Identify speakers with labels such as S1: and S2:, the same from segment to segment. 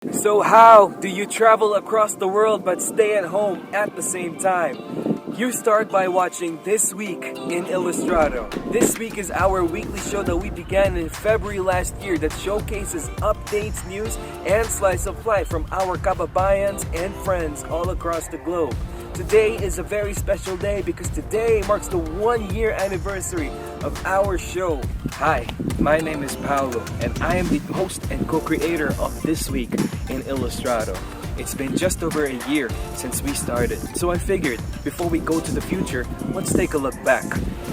S1: So how do you travel across the world but stay at home at the same time? You start by watching This Week in Illustrado. This Week is our weekly show that we began in February last year that showcases updates, news, and slice of life from our kababayans and friends all across the globe. Today is a very special day because today marks the 1-year anniversary of our show. Hi, my name is Paolo and I am the host and co-creator of This Week in Illustrado. It's been just over a year since we started, so I figured before we go to the future, let's take a look back.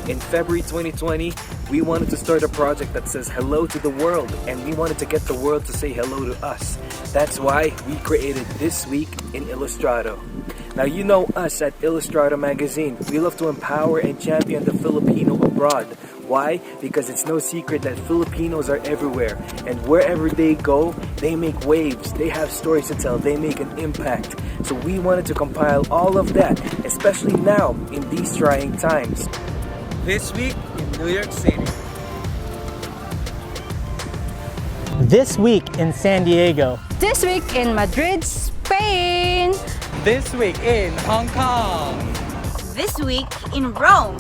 S1: In February 2020, we wanted to start a project that says hello to the world, and we wanted to get the world to say hello to us. That's why we created This Week in Illustrado. Now you know us at Illustrado magazine. We love to empower and champion the Filipino abroad. Why? Because it's no secret that Filipinos are everywhere, and wherever they go, they make waves, they have stories to tell, they make an impact. So we wanted to compile all of that, especially now in these trying times.
S2: This week in New York City.
S3: This week in San Diego.
S4: This week in Madrid, Spain.
S2: This week in Hong Kong.
S5: This week in Rome.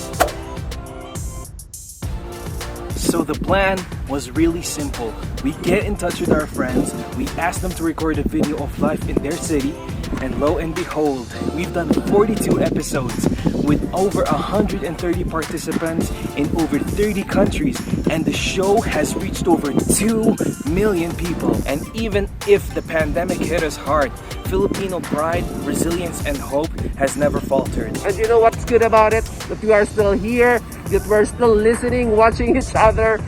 S1: So the plan was really simple. We get in touch with our friends, we ask them to record a video of life in their city, and lo and behold, we've done 42 episodes with over 130 participants in over 30 countries, and the show has reached over 2 million people. And even if the pandemic hit us hard, Filipino pride, resilience, and hope has never faltered.
S6: And you know what's good about it? That we are still here, that we're still listening, watching each other.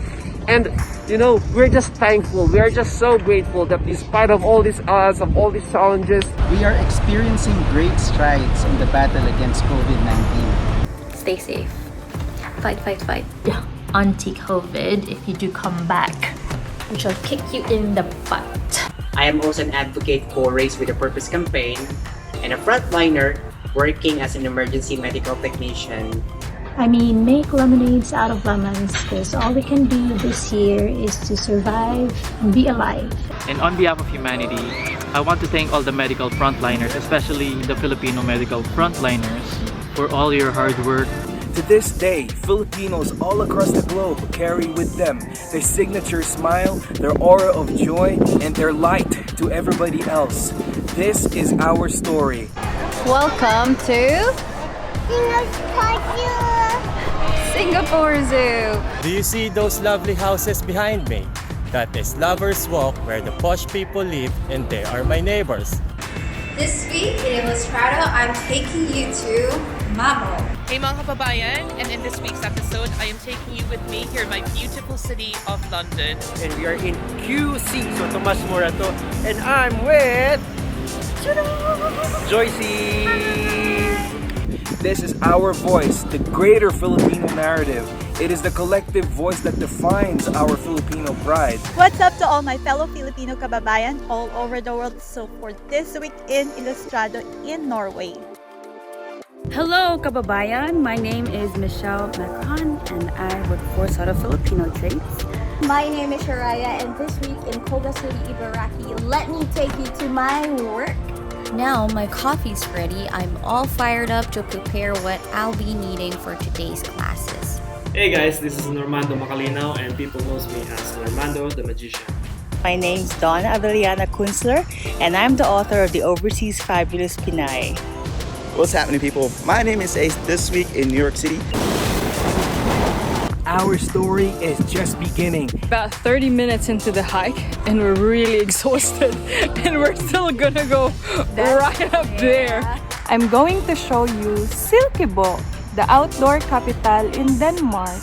S6: And you know, we're just thankful. We are just so grateful that despite of all these odds, of all these challenges,
S7: we are experiencing great strides in the battle against COVID-19.
S8: Stay safe. Fight, fight, fight. Yeah. Anti-COVID, if you do come back, we shall kick you in the butt.
S9: I am also an advocate for Race with a Purpose campaign and a frontliner working as an emergency medical technician.
S10: I mean, make lemonades out of lemons because all we can do this year is to survive and be alive.
S11: And on behalf of humanity, I want to thank all the medical frontliners, especially the Filipino medical frontliners, for all your hard work.
S1: To this day, Filipinos all across the globe carry with them their signature smile, their aura of joy, and their light to everybody else. This is our story.
S4: Welcome to Singapore Zoo.
S3: Do you see those lovely houses behind me? That is Lovers Walk, where the posh people live, and they are my neighbors.
S5: This week in Illustrado, I'm taking you to Mamo.
S12: Hey mga kababayan, and in this week's episode, I am taking you with me here in my beautiful city of London.
S6: and we are in QC, so Tomas Morato, and I'm with Joycey.
S1: This is our voice, the greater Filipino narrative. It is the collective voice that defines our Filipino pride.
S13: What's up to all my fellow Filipino kababayan all over the world? So for This Week in Illustrado in Norway.
S4: Hello, kababayan. My name is Michelle Macron, and I work for Sort of Filipino Traits.
S10: My name is Sharaya, and this week in Koga City, Ibaraki, let me take you to my work.
S8: Now my coffee's ready. I'm all fired up to prepare what I'll be needing for today's classes.
S14: Hey guys, this is Normando Macalinaw and people knows me as Normando the Magician.
S15: My name's Donna Adriana Kunstler and I'm the author of the Overseas Fabulous Pinoy.
S16: What's happening, people? My name is Ace. This week in New York City.
S1: Our story is just beginning.
S17: About 30 minutes into the hike and we're really exhausted and we're still gonna go right up there.
S13: I'm going to show you Silkeborg, the outdoor capital in Denmark.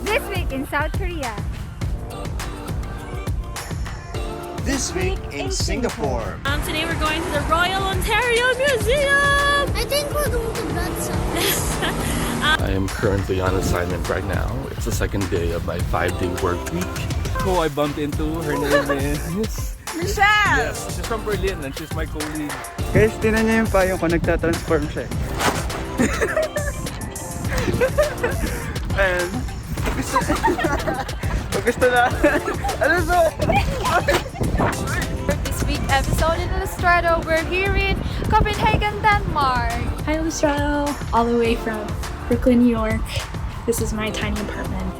S5: This week in South Korea.
S16: This Week in Singapore.
S8: Today we're going to the Royal Ontario Museum!
S18: I think we're going to blood cells.
S19: I am currently on assignment right now. It's the second day of my 5-day work week. Who I bumped into, her name is...
S13: Michelle!
S19: Yes, she's from Berlin and she's my colleague.
S16: Guys, tinan niyo yung payong ko, nagtatransform siya. And gusto na. Ano ba?
S18: This week episode in Illustrado, we're here in Copenhagen, Denmark.
S10: Hi, Illustrado, all the way from Brooklyn, New York. This is my tiny apartment.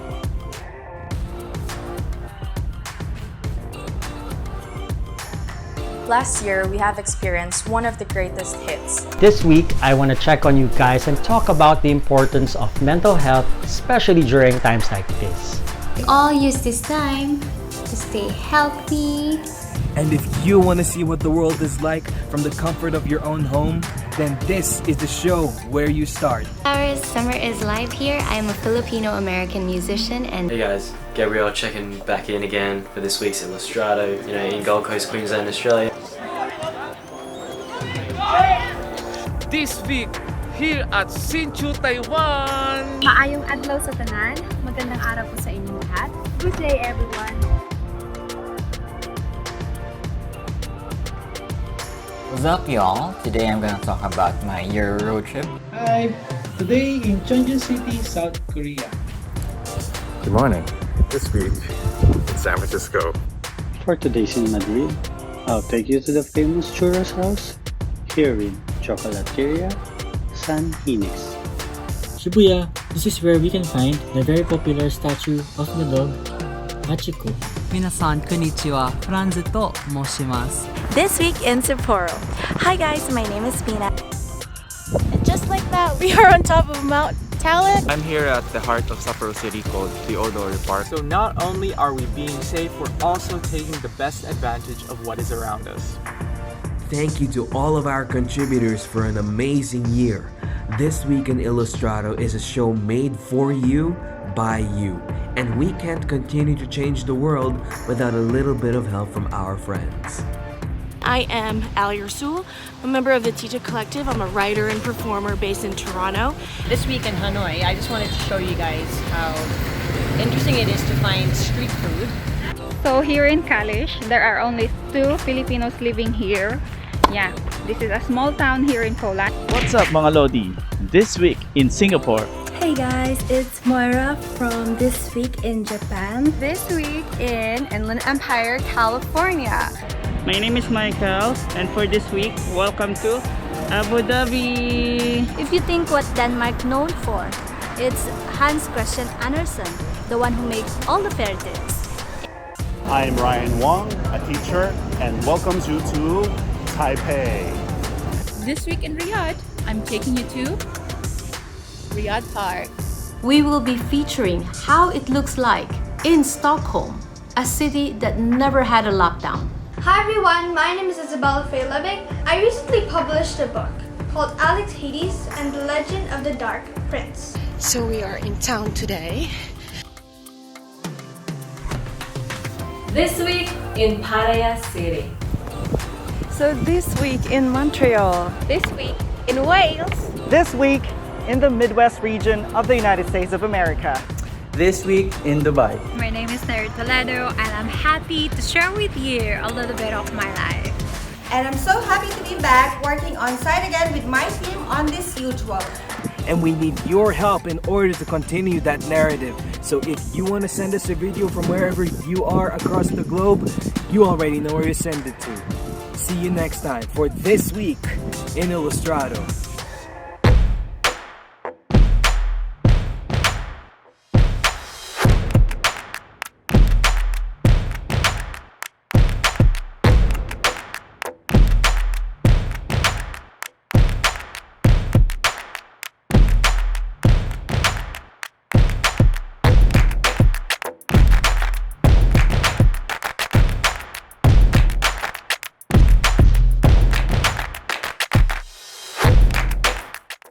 S20: Last year, we have experienced one of the greatest hits.
S21: This week, I want to check on you guys and talk about the importance of mental health, especially during times like this.
S18: We all use this time to stay healthy.
S1: And if you want to see what the world is like from the comfort of your own home, then this is the show where you start.
S18: Summer is live here. I am a Filipino-American musician and...
S22: Hey guys, Gabriel checking back in again for this week's Illustrado, in Gold Coast, Queensland, Australia.
S2: This week, here at Hsinchu, Taiwan!
S23: Maayong adlaw sa tanan. Magandang araw po sa inyong lahat. Good day, everyone.
S24: What's up, y'all? Today I'm gonna talk about my year road trip.
S25: Hi! Today in Cheonju City, South Korea.
S19: Good morning. This week in San Francisco.
S26: For today's in Madrid, I'll take you to the famous churros house here in Chocolateria San Ines.
S27: Shibuya, this is where we can find the very popular statue of the dog, Hachiko.
S28: Minasan konnichiwa, Franz to moshimasu.
S29: This week in Sapporo. Hi guys, my name is Mina.
S13: And just like that, we are on top of Mount Talent.
S30: I'm here at the heart of Sapporo City called the Odori Park.
S2: So not only are we being safe, we're also taking the best advantage of what is around us.
S1: Thank you to all of our contributors for an amazing year. This Week in Illustrado is a show made for you, by you. And we can't continue to change the world without a little bit of help from our friends.
S31: I am Ali Rasul, a member of the Teacher Collective. I'm a writer and performer based in Toronto.
S15: This week in Hanoi, I just wanted to show you guys how interesting it is to find street food.
S23: So here in Kalish, there are only 2 Filipinos living here. Yeah, this is a small town here in Poland.
S32: What's up mga Lodi? This week in Singapore.
S33: Hey guys, it's Moira from This Week in Japan.
S23: This week in Inland Empire, California.
S34: My name is Michael, and for this week, welcome to Abu Dhabi.
S18: If you think what Denmark known for, it's Hans Christian Andersen, the one who makes all the fairy tales.
S35: I'm Ryan Wong, a teacher, and welcomes you to Taipei.
S12: This week in Riyadh, I'm taking you to Riyadh Park.
S8: We will be featuring how it looks like in Stockholm, a city that never had a lockdown.
S5: Hi everyone, my name is Isabella Faye-Lebig. I recently published a book called Alex Hades and the Legend of the Dark Prince.
S31: So we are in town today.
S8: This week in Pattaya City.
S13: So this week in Montreal.
S23: This week in Wales.
S36: This week in the Midwest region of the United States of America.
S21: This week in Dubai.
S23: My name is Terry Toledo and I'm happy to share with you a little bit of my life.
S37: And I'm so happy to be back working on site again with my team on this huge world.
S1: And we need your help in order to continue that narrative. So if you want to send us a video from wherever you are across the globe, you already know where to send it to. See you next time for This Week in Illustrado.